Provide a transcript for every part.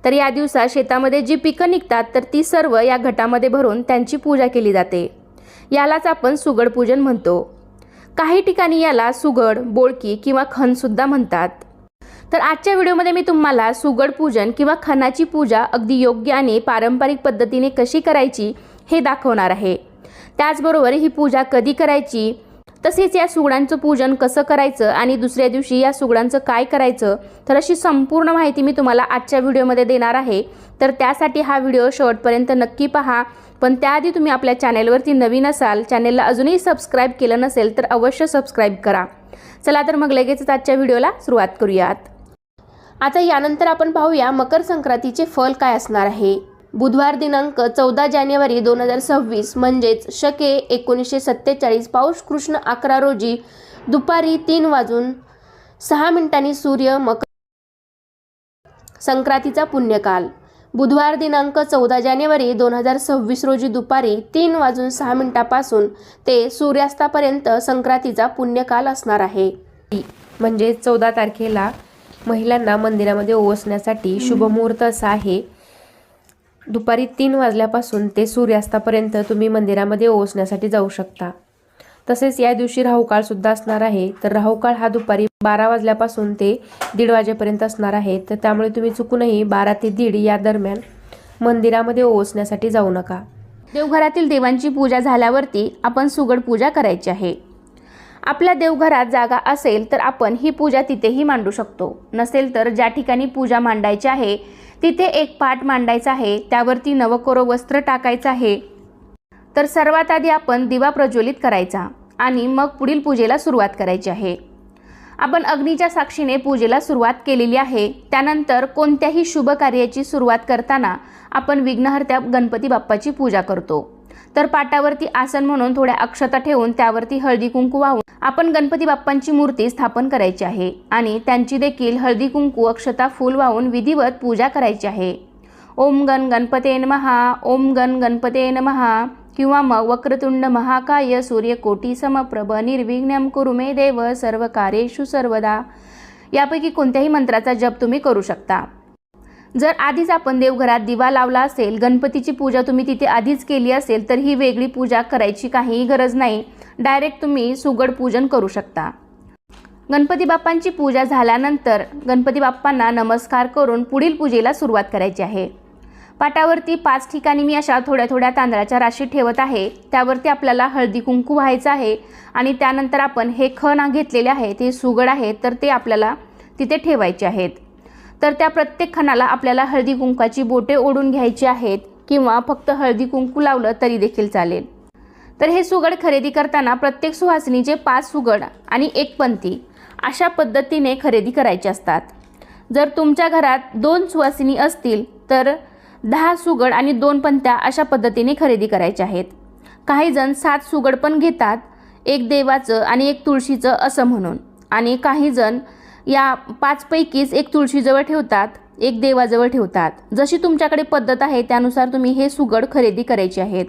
तर या दिवसात शेतामध्ये जी पिकं निघतात तर ती सर्व या घटामध्ये भरून त्यांची पूजा केली जाते। यालाच आपण सुगड पूजन म्हणतो। काही ठिकाणी याला सुगड, बोळकी किंवा खण सुद्धा म्हणतात। तर आजच्या व्हिडिओमध्ये मी तुम्हाला सुगड पूजन किंवा खणाची पूजा अगदी योग्य आणि पारंपरिक पद्धतीने कशी करायची हे दाखवणार आहे। त्याचबरोबर ही पूजा कधी करायची, तसेच या सुगडांचं पूजन कसं करायचं आणि दुसऱ्या दिवशी या सुगडांचं काय करायचं, तर अशी संपूर्ण माहिती मी तुम्हाला आजच्या व्हिडिओमध्ये देणार आहे। तर त्यासाठी हा व्हिडिओ शेवटपर्यंत नक्की पहा। पण त्याआधी तुम्ही आपल्या चॅनेलवरती नवीन असाल, चॅनेलला अजूनही सबस्क्राईब केलं नसेल तर अवश्य सबस्क्राईब करा। चला तर मग लगेचच आजच्या व्हिडिओला सुरुवात करूयात। आता यानंतर आपण पाहूया मकर संक्रांतीचे फल काय असणार आहे। बुधवार दिनांक 14 जानेवारी 2026 म्हणजेच शके 1947 पौष कृष्ण 11 रोजी दुपारी 3:06 सूर्य मकर संक्रांतीचा पुण्यकाल। बुधवार दिनांक 14 जानेवारी 2026 रोजी दुपारी 3:06 पासून ते सूर्यास्तापर्यंत संक्रांतीचा पुण्यकाल असणार आहे। म्हणजे 14 तारखेला महिलांना मंदिरामध्ये ओवाळण्यासाठी शुभ मुहूर्त असा आहे। दुपारी 3 वाजल्यापासून ते सूर्यास्तापर्यंत तुम्ही मंदिरामध्ये ओवाळण्यासाठी जाऊ शकता। तसेच या दिवशी राहुकाळ सुद्धा असणार आहे। तर राहुकाळ हा दुपारी 12 वाजल्यापासून ते 1:30 वाजेपर्यंत असणार आहे। तर त्यामुळे तुम्ही चुकूनही 12 ते 1:30 या दरम्यान मंदिरामध्ये ओवाळण्यासाठी जाऊ नका। देवघरातील देवांची पूजा झाल्यावरती आपण सुगड पूजा करायची आहे। आपल्या देवघरात जागा असेल तर आपण ही पूजा तिथेही मांडू शकतो, नसेल तर ज्या ठिकाणी पूजा मांडायची आहे तिथे एक पाट मांडायचा आहे, त्यावरती नवकोरं वस्त्र टाकायचं आहे। तर सर्वात आधी आपण दिवा प्रज्वलित करायचा आणि मग पुढील पूजेला सुरुवात करायची आहे। आपण अग्नीच्या साक्षीने पूजेला सुरुवात केलेली आहे। त्यानंतर कोणत्याही शुभ कार्याची सुरुवात करताना आपण विघ्नहर्त्या गणपती बाप्पाची पूजा करतो। तर पाटावरती आसन म्हणून थोड्या अक्षता ठेवून त्यावरती हळदी कुंकू वाहून आपण गणपती बाप्पांची मूर्ती स्थापन करायची आहे आणि त्यांची देखील हळदी कुंकू अक्षता फूल वाहून विधिवत पूजा करायची आहे। ओम गण गणपते नमः, ओम गण गणपते नमः किंवा मग वक्रतुंड महाकाय सूर्यकोटी समप्रभ निर्विघ्नं कुरु मे देव सर्व कार्येषु सर्वदा यापैकी कोणत्याही मंत्राचा जप तुम्ही करू शकता। जर आधीच आपण देवघरात दिवा लावला असेल, गणपतीची पूजा तुम्ही तिथे आधीच केली असेल तर ही वेगळी पूजा करायची काहीही गरज नाही। डायरेक्ट तुम्ही सुगड पूजन करू शकता। गणपती बाप्पांची पूजा झाल्यानंतर गणपती बाप्पांना नमस्कार करून पुढील पूजेला सुरुवात करायची आहे। पाटावरती 5 ठिकाणी मी अशा थोड्या थोड्या तांदळाच्या राशी ठेवत आहे। त्यावरती आपल्याला हळदी कुंकू व्हायचं आहे आणि त्यानंतर आपण हे खण घेतलेले आहे, ते सुगड आहे, तर ते आपल्याला तिथे ठेवायचे आहेत। तर त्या प्रत्येक खणाला आपल्याला हळदी कुंकाची बोटे ओढून घ्यायची आहेत किंवा फक्त हळदी कुंकू लावलं तरी देखील चालेल। तर हे सुगड खरेदी करताना प्रत्येक सुहासिनीचे 5 सुगड आणि 1 पंती अशा पद्धतीने खरेदी करायचे असतात। जर तुमच्या घरात 2 सुहासिनी असतील तर 10 सुगड आणि 2 पंत्या अशा पद्धतीने खरेदी करायच्या आहेत। काही जण 7 सुगड पण घेतात, 1 देवाचं आणि 1 तुळशीचं असं म्हणून, आणि काही जण या 5 पैकीच 1 तुळशीजवळ ठेवतात, 1 देवाजवळ ठेवतात। जशी तुमच्याकडे पद्धत आहे त्यानुसार तुम्ही हे सुगड खरेदी करायचे आहेत।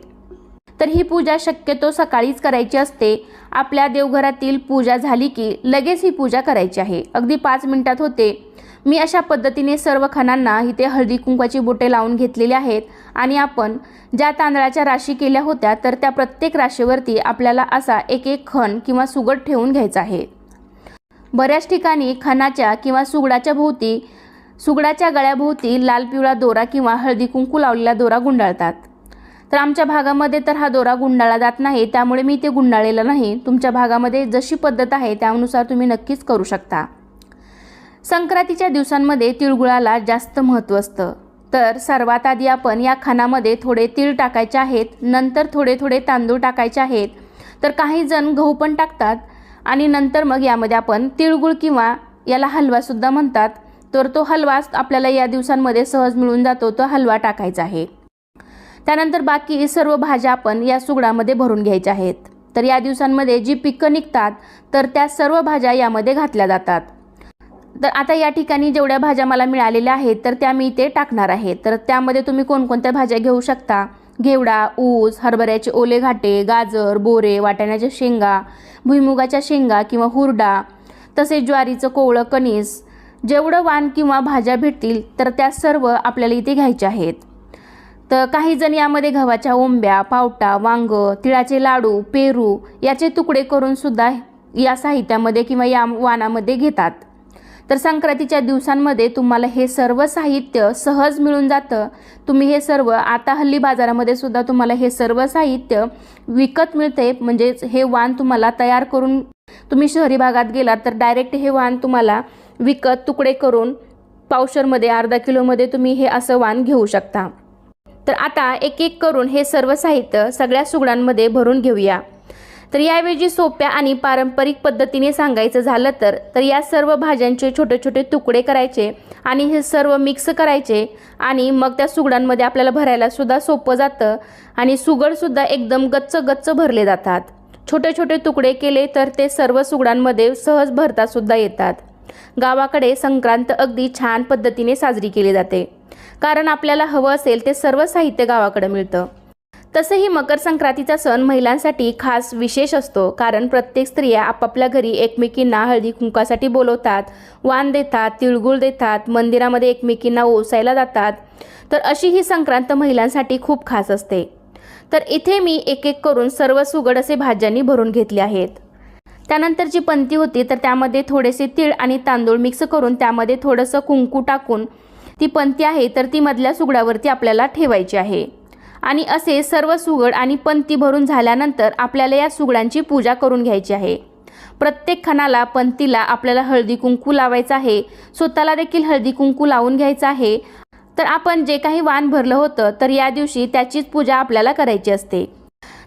तर ही पूजा शक्यतो सकाळीच करायची असते। आपल्या देवघरातील पूजा झाली की लगेच ही पूजा करायची आहे, अगदी 5 मिनिटात होते। मी अशा पद्धतीने सर्व खणांना इथे हळदी कुंकवाची बोटे लावून घेतलेली आहेत आणि आपण ज्या तांदळाच्या राशी केल्या होत्या तर त्या प्रत्येक राशीवरती आपल्याला असा एक खण किंवा सुगड ठेवून घ्यायचा आहे। बऱ्याच ठिकाणी खणाच्या किंवा सुगडाच्या भोवती, सुगडाच्या गळ्याभोवती लाल पिवळा दोरा किंवा हळदी कुंकू लावलेला दोरा गुंडाळतात। तर आमच्या भागामध्ये तर हा दोरा गुंडाळला जात नाही, त्यामुळे मी ते गुंडाळलेलं नाही। तुमच्या भागामध्ये जशी पद्धत आहे त्यानुसार तुम्ही नक्कीच करू शकता। संक्रांतीच्या दिवसांमध्ये तिळगुळाला जास्त महत्त्व असतं। तर सर्वात आधी आपण या खणामध्ये थोडे तीळ टाकायचे आहेत, नंतर थोडे थोडे तांदूळ टाकायचे आहेत। तर काही जण गहू पण टाकतात आणि नंतर मग यामध्ये आपण तिळगुळ किंवा याला हलवा सुद्धा म्हणतात, तर तो हलवा आपल्याला या दिवसांमध्ये सहज मिळून जातो, तो हलवा टाकायचा आहे। त्यानंतर बाकी सर्व भाज्या आपण या सुगडामध्ये भरून घ्यायच्या आहेत। तर या दिवसांमध्ये जी पिकं निघतात तर त्या सर्व भाज्या यामध्ये घातल्या जातात। तर आता या ठिकाणी जेवढ्या भाज्या मला मिळालेल्या आहेत तर त्या मी इथे टाकणार आहे। तर त्यामध्ये तुम्ही कोणकोणत्या भाज्या घेऊ शकता, घेवडा, ऊस, हरभऱ्याचे ओले घाटे, गाजर, बोरे, वाटाण्याच्या शेंगा, भुईमुगाच्या शेंगा किंवा हुरडा, तसेच ज्वारीचं कोवळं कणीस, जेवढं वाण किंवा भाज्या भेटतील तर त्या सर्व आपल्याला इथे घ्यायच्या आहेत. तर काही जण यामध्ये गव्हाच्या ओंब्या, पावटा, वांग, तिळाचे लाडू, पेरू याचे तुकडे करून सुद्धा या साहित्यामध्ये किंवा या वाणामध्ये घेतात. तर संक्रांतीच्या दिवसांमध्ये तुम्हाला हे सर्व साहित्य सहज मिळून जातं. तुम्ही हे सर्व आता हल्ली बाजारामध्ये सुद्धा तुम्हाला हे सर्व साहित्य विकत मिळते. म्हणजेच हे वाण तुम्हाला तयार करून, तुम्ही शहरी भागात गेलात तर डायरेक्ट हे वाण तुम्हाला विकत तुकडे करून पावशरमध्ये, अर्धा किलोमध्ये तुम्ही हे असं वाण घेऊ शकता. तर आता एक एक करून हे सर्व साहित्य सगळ्या सुगडांमध्ये भरून घेऊया. तर याऐवजी सोप्या आणि पारंपरिक पद्धतीने सांगायचं झालं तर या सर्व भाज्यांचे छोटे छोटे तुकडे करायचे आणि हे सर्व मिक्स करायचे आणि मग त्या सुगडांमध्ये आपल्याला भरायला सुद्धा सोपं जातं आणि सुगडसुद्धा एकदम गच्च गच्च भरले जातात. छोटे छोटे तुकडे केले तर ते सर्व सुगडांमध्ये सहज भरता सुद्धा येतात. गावाकडे संक्रांत अगदी छान पद्धतीने साजरी केली जाते, कारण आपल्याला हवं असेल ते सर्व साहित्य गावाकडे मिळतं. तसंही मकर संक्रांतीचा सण महिलांसाठी खास विशेष असतो, कारण प्रत्येक स्त्रिया आपापल्या घरी एकमेकींना हळदी कुंकासाठी बोलवतात, वाण देतात, तिळगुळ देतात, मंदिरामध्ये एकमेकींना ओसायला जातात. तर अशी ही संक्रांत महिलांसाठी खूप खास असते. तर इथे मी एक एक करून सर्व सुगड असे भाज्यांनी भरून घेतले आहेत. त्यानंतर जी पंती होती तर त्यामध्ये थोडेसे तीळ आणि तांदूळ मिक्स करून त्यामध्ये थोडंसं कुंकू टाकून ती पंती आहे तर ती मधल्या सुगडावरती आपल्याला ठेवायची आहे. आणि असे सर्व सुगड आणि पंती भरून झाल्यानंतर आपल्याला या सुगडांची पूजा करून घ्यायची आहे. प्रत्येक खणाला, पंतीला आपल्याला हळदी कुंकू लावायचं आहे. स्वतःला देखील हळदी कुंकू लावून घ्यायचं आहे. तर आपण जे काही वाण भरलं होतं तर या दिवशी त्याचीच पूजा आपल्याला करायची असते.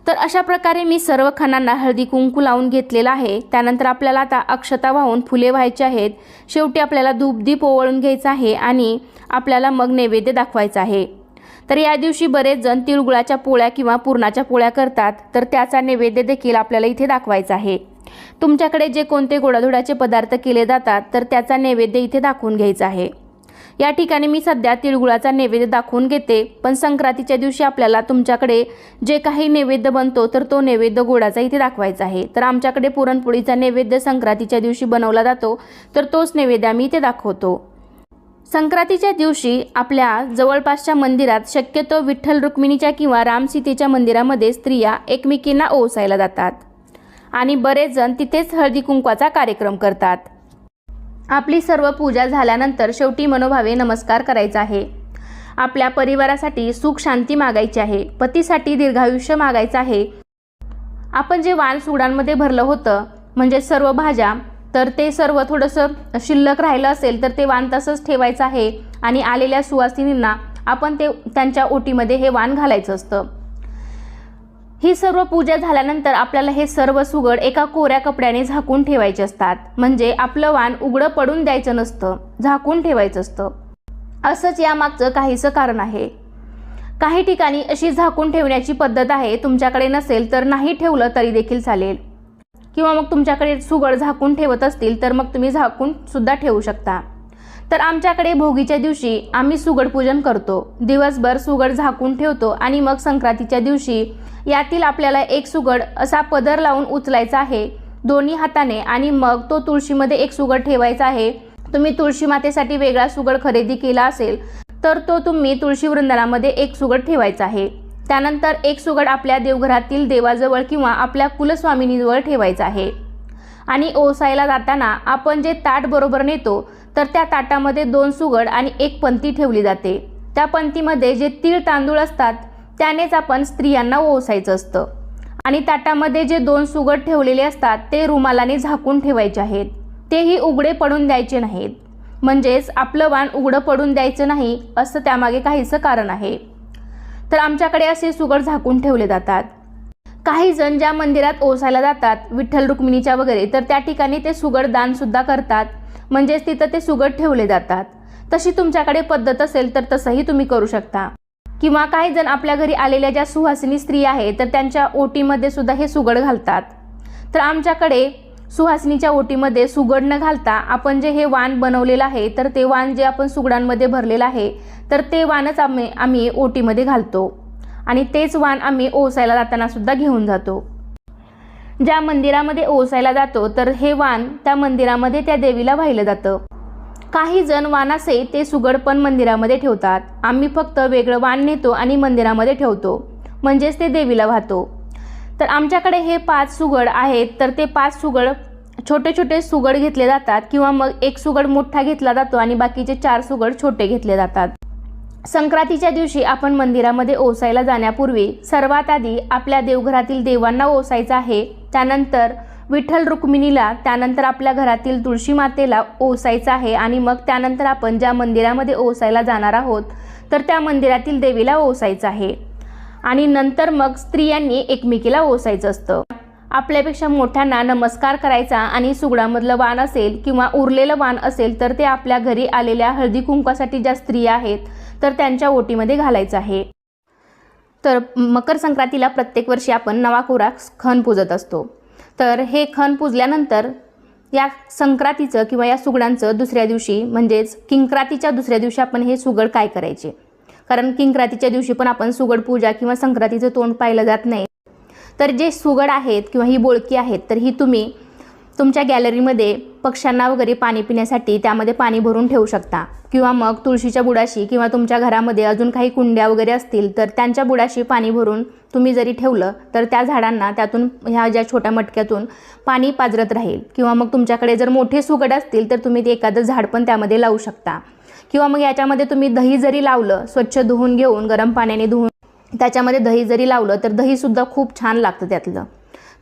तर अशा प्रकारे मी सर्व खणांना हळदी कुंकू लावून घेतलेला आहे. त्यानंतर आपल्याला आता अक्षता वाहून फुले व्हायचे आहेत. शेवटी आपल्याला धूपदीप ओवाळून घ्यायचा आहे आणि आपल्याला मग नैवेद्य दाखवायचा आहे. तर या दिवशी बरेच जण तिळगुळाच्या पोळ्या किंवा पुरणाच्या पोळ्या करतात, तर त्याचा नैवेद्य देखील आपल्याला इथे दाखवायचा आहे. तुमच्याकडे जे कोणते गोडाधोडाचे पदार्थ केले जातात तर त्याचा नैवेद्य इथे दाखवून घ्यायचा आहे. या ठिकाणी मी सध्या तिळगुळाचा नैवेद्य दाखवून घेते, पण संक्रांतीच्या दिवशी आपल्याला तुमच्याकडे जे काही नैवेद्य बनतो तर तो नैवेद्य गोडाचा इथे दाखवायचा आहे. तर आमच्याकडे पुरणपोळीचा नैवेद्य संक्रांतीच्या दिवशी बनवला जातो, तर तोच नैवेद्य आम्ही इथे दाखवतो. संक्रांतीच्या दिवशी आपल्या जवळपासच्या मंदिरात, शक्यतो विठ्ठल रुक्मिणीच्या किंवा राम सीतेच्या मंदिरामध्ये स्त्रिया एकमेकींना ओसायला जातात आणि बरेच जण तिथेच हळदी कुंकवाचा कार्यक्रम करतात. आपली सर्व पूजा झाल्यानंतर शेवटी मनोभावे नमस्कार करायचा आहे. आपल्या परिवारासाठी सुख शांती मागायची आहे, पतीसाठी दीर्घायुष्य मागायचं आहे. आपण जे वाण सुगडांमध्ये भरलं होतं म्हणजे सर्व भाज्या, तर ते सर्व थोडंसं शिल्लक राहिलं असेल तर ते वाण तसंच ठेवायचं आहे आणि आलेल्या सुवासिनींना आपण त्यांच्या ओटीमध्ये हे वाण घालायचं असतं. ही सर्व पूजा झाल्यानंतर आपल्याला हे सर्व सुगड एका कोऱ्या कपड्याने झाकून ठेवायचे असतात. म्हणजे आपलं वाण उघडं पडून द्यायचं नसतं, झाकून ठेवायचं असतं. असंच यामागचं काहीसं कारण आहे. काही ठिकाणी अशी झाकून ठेवण्याची पद्धत आहे. तुमच्याकडे नसेल तर नाही ठेवलं तरी देखील चालेल, किंवा मग तुमच्याकडे सुगड झाकून ठेवत असतील तर मग तुम्ही झाकून सुद्धा ठेवू शकता. तर आमच्याकडे भोगीच्या दिवशी आम्ही सुगड पूजन करतो. दिवसभर सुगड झाकून ठेवतो आणि मग संक्रांतीच्या दिवशी यातील आपल्याला एक सुगड असा पदर लावून उचलायचा आहे दोन्ही हाताने आणि मग तो तुळशीमध्ये एक सुगड ठेवायचा आहे. तुम्ही तुळशी मातेसाठी वेगळा सुगड खरेदी केला असेल तर तो तुम्ही तुळशी वृंदानामध्ये एक सुगड ठेवायचा आहे. त्यानंतर एक सुगड आपल्या देवघरातील देवाजवळ किंवा आपल्या कुलस्वामिनीजवळ ठेवायचा आहे. आणि ओसायला जाताना आपण जे ताट बरोबर नेतो तर त्या ताटामध्ये 2 सुगड आणि एक पंती ठेवली जाते. त्या पंतीमध्ये जे तीळ तांदूळ असतात त्यानेच आपण स्त्रियांना ओसायचं असतं. आणि ताटामध्ये जे 2 सुगड ठेवलेले असतात ते रुमालाने झाकून ठेवायचे आहेत. तेही उघडे पडून द्यायचे नाहीत. म्हणजेच आपलं वाण उघडं पडून द्यायचं नाही असं त्यामागे काहीसं कारण आहे. तर आमच्याकडे असे सुगड झाकून ठेवले जातात. काही जण ज्या मंदिरात ओसायला जातात विठ्ठल रुक्मिणीच्या वगैरे, तर त्या ठिकाणी ते सुगड दान सुद्धा करतात. म्हणजेच तिथं ते सुगड ठेवले जातात. तशी तुमच्याकडे पद्धत असेल तर तसंही तुम्ही करू शकता. किंवा काही जण आपल्या घरी आलेल्या ज्या सुहासिनी स्त्री आहेत तर त्यांच्या ओटीमध्ये सुद्धा हे सुगड घालतात. तर आमच्याकडे सुहासिनीच्या ओटीमध्ये सुगड न घालता आपण जे हे वाण बनवलेलं आहे तर ते वाण जे आपण सुगडांमध्ये भरलेलं आहे तर ते वाणच आम्ही ओटीमध्ये घालतो आणि तेच वाण आम्ही ओसायला जाताना सुद्धा घेऊन जातो. ज्या मंदिरामध्ये ओसायला जातो तर हे वाण त्या मंदिरामध्ये त्या देवीला वाहिलं जातं. काही जण वाणासहित ते सुगड पण मंदिरामध्ये ठेवतात. आम्ही फक्त वेगळं वाण नेतो आणि मंदिरामध्ये ठेवतो, म्हणजेच ते देवीला वाहतो. तर आमच्याकडे हे 5 सुगड आहेत. तर ते 5 सुगड छोटे छोटे सुगड घेतले जातात किंवा मग एक सुगड मोठा घेतला जातो आणि बाकीचे 4 सुगड छोटे घेतले जातात. संक्रांतीच्या दिवशी आपण मंदिरामध्ये ओसायला जाण्यापूर्वी सर्वात आधी आपल्या देवघरातील देवांना ओसायचं आहे. त्यानंतर विठ्ठल रुक्मिणीला, त्यानंतर आपल्या घरातील तुळशी मातेला ओसायचं आहे आणि मग त्यानंतर आपण ज्या मंदिरामध्ये ओसायला जाणार आहोत तर त्या मंदिरातील देवीला ओसायचं आहे. आणि नंतर मग स्त्रियांनी एकमेकीला ओसायचं असतं. आपल्यापेक्षा मोठ्यांना नमस्कार करायचा आणि सुगडामधलं वाण असेल किंवा उरलेलं वाण असेल तर ते आपल्या घरी आलेल्या हळदी कुंकवासाठी ज्या स्त्रिया आहेत तर त्यांच्या ओटीमध्ये घालायचं आहे. तर मकर संक्रांतीला प्रत्येक वर्षी आपण नवा कोरा खण पूजत असतो. तर हे खण पूजल्यानंतर या संक्रांतीचं किंवा या सुगडांचं दुसऱ्या दिवशी म्हणजेच किंक्रातीच्या दुसऱ्या दिवशी आपण हे सुगड काय करायचे, कारण किंक्रातीच्या दिवशी पण आपण सुगड पूजा किंवा संक्रांतीचं तोंड पाहिलं जात नाही. तर जे सुगड आहेत किंवा ही बोळकी आहेत तर ही तुम्ही तुमच्या गॅलरीमध्ये पक्ष्यांना वगैरे पाणी पिण्यासाठी त्यामध्ये पाणी भरून ठेवू शकता किंवा मग तुळशीच्या बुडाशी किंवा तुमच्या घरामध्ये अजून काही कुंड्या वगैरे असतील तर त्यांच्या बुडाशी पाणी भरून तुम्ही जरी ठेवलं तर त्या झाडांना त्यातून ह्या ज्या छोट्या मटक्यातून पाणी पाजरत राहील. किंवा मग तुमच्याकडे जर मोठे सुगड असतील तर तुम्ही ते एखादं झाड पण त्यामध्ये लावू शकता. किंवा मग याच्यामध्ये तुम्ही दही जरी लावलं, स्वच्छ धुवून घेऊन गरम पाण्याने धुवून त्याच्यामध्ये दही जरी लावलं तर दहीसुद्धा खूप छान लागतं त्यातलं.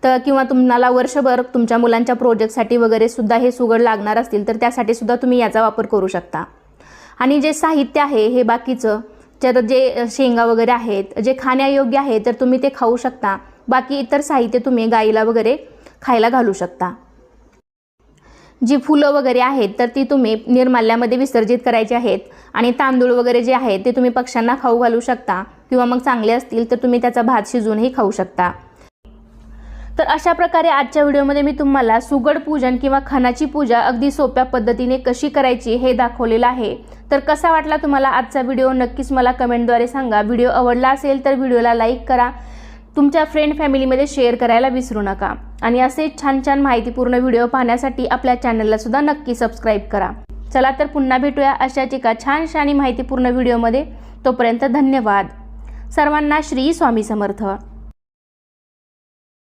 तर किंवा तुम्हाला वर्षभर तुमच्या मुलांच्या प्रोजेक्टसाठी वगैरे सुद्धा हे सुगड लागणार असतील तर त्यासाठी सुद्धा तुम्ही याचा वापर करू शकता. आणि जे साहित्य आहे हे बाकीचं तर जे शेंगा वगैरे आहेत जे खाण्यायोग्य आहे तर तुम्ही ते खाऊ शकता. बाकी इतर साहित्य तुम्ही गाईला वगैरे खायला घालू शकता. जी फुलं वगैरे आहेत तर ती तुम्ही निर्माल्यामध्ये विसर्जित करायची आहेत. आणि तांदूळ वगैरे जे आहेत ते तुम्ही पक्ष्यांना खाऊ घालू शकता किंवा मग चांगले असतील तर तुम्ही त्याचा भात शिजवूनही खाऊ शकता. तर अशा प्रकारे आजच्या व्हिडिओमध्ये मी तुम्हाला सुगड पूजन किंवा खणाची पूजा अगदी सोप्या पद्धतीने कशी करायची हे दाखवलेलं आहे. तर कसा वाटला तुम्हाला आजचा व्हिडिओ नक्कीच मला कमेंटद्वारे सांगा. व्हिडिओ आवडला असेल तर व्हिडिओला लाईक करा, तुमच्या फ्रेंड फॅमिलीमध्ये शेअर करायला विसरू नका. आणि असे छान छान माहितीपूर्ण व्हिडिओ पाहण्यासाठी आपल्या चॅनलला सुद्धा नक्की सबस्क्राईब करा. चला तर पुन्हा भेटूया अशाच एका छानशा आणि माहितीपूर्ण व्हिडिओमध्ये. तोपर्यंत धन्यवाद. सर्वांना श्री स्वामी समर्थ.